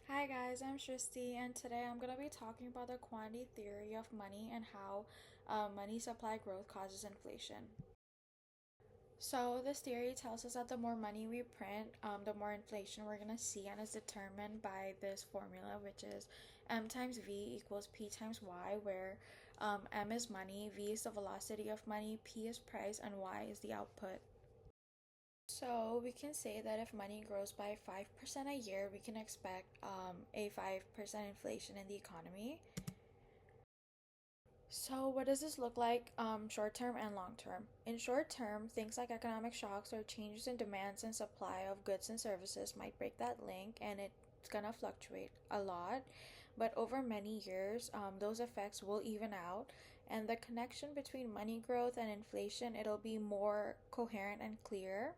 Hi guys, I'm Shristi, and today I'm going to be talking about the quantity theory of money and how money supply growth causes inflation. So, this theory tells us that the more money we print, the more inflation we're going to see, and is determined by this formula, which is M times V equals P times Y, where M is money, V is the velocity of money, P is price, and Y is the output. So we can say that if money grows by 5% a year, we can expect a 5% inflation in the economy. So what does this look like short term and long term? In short term, things like economic shocks or changes in demands and supply of goods and services might break that link, and it's gonna fluctuate a lot. But over many years, those effects will even out, and the connection between money growth and inflation, it'll be more coherent and clear.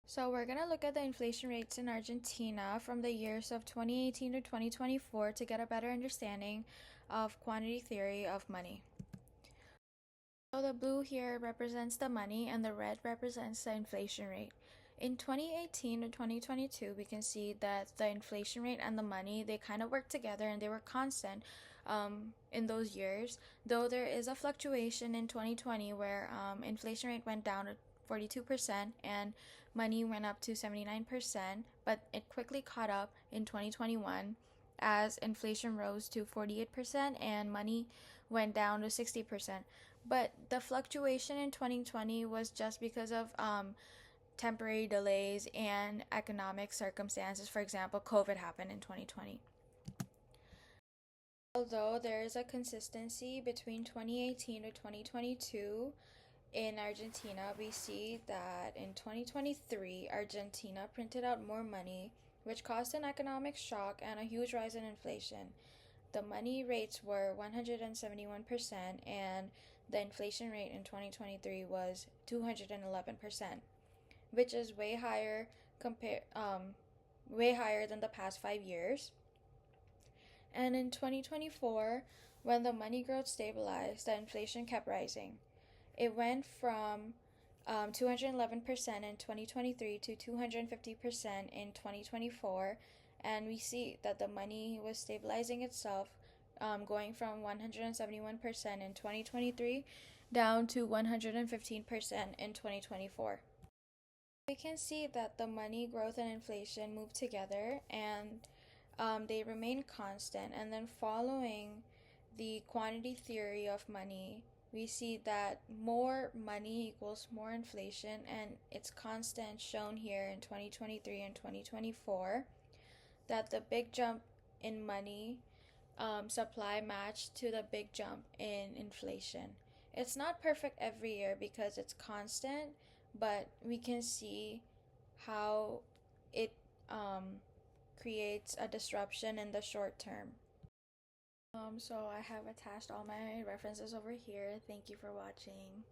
So we're going to look at the inflation rates in Argentina from the years of 2018 to 2024 to get a better understanding of quantity theory of money. So the blue here represents the money and the red represents the inflation rate. In 2018 to 2022, we can see that the inflation rate and the money, they kind of work together and they were constant in those years, though there is a fluctuation in 2020 where inflation rate went down to 42% and money went up to 79%, but it quickly caught up in 2021 as inflation rose to 48% and money went down to 60%. But the fluctuation in 2020 was just because of temporary delays and economic circumstances. For example, COVID happened in 2020. Although there is a consistency between 2018 to 2022 in Argentina, we see that in 2023, Argentina printed out more money, which caused an economic shock and a huge rise in inflation. The money rates were 171%, and the inflation rate in 2023 was 211%, which is way higher than the past 5 years. And in 2024, when the money growth stabilized, the inflation kept rising. It went from 211% in 2023 to 250% in 2024, and we see that the money was stabilizing itself, going from 171% in 2023 down to 115% in 2024. We can see that the money growth and inflation move together, and they remain constant. And then following the quantity theory of money, we see that more money equals more inflation, and it's constant, shown here in 2023 and 2024, that the big jump in money supply matched to the big jump in inflation. It's not perfect every year because it's constant, but we can see how it creates a disruption in the short term. So I have attached all my references over here. Thank you for watching.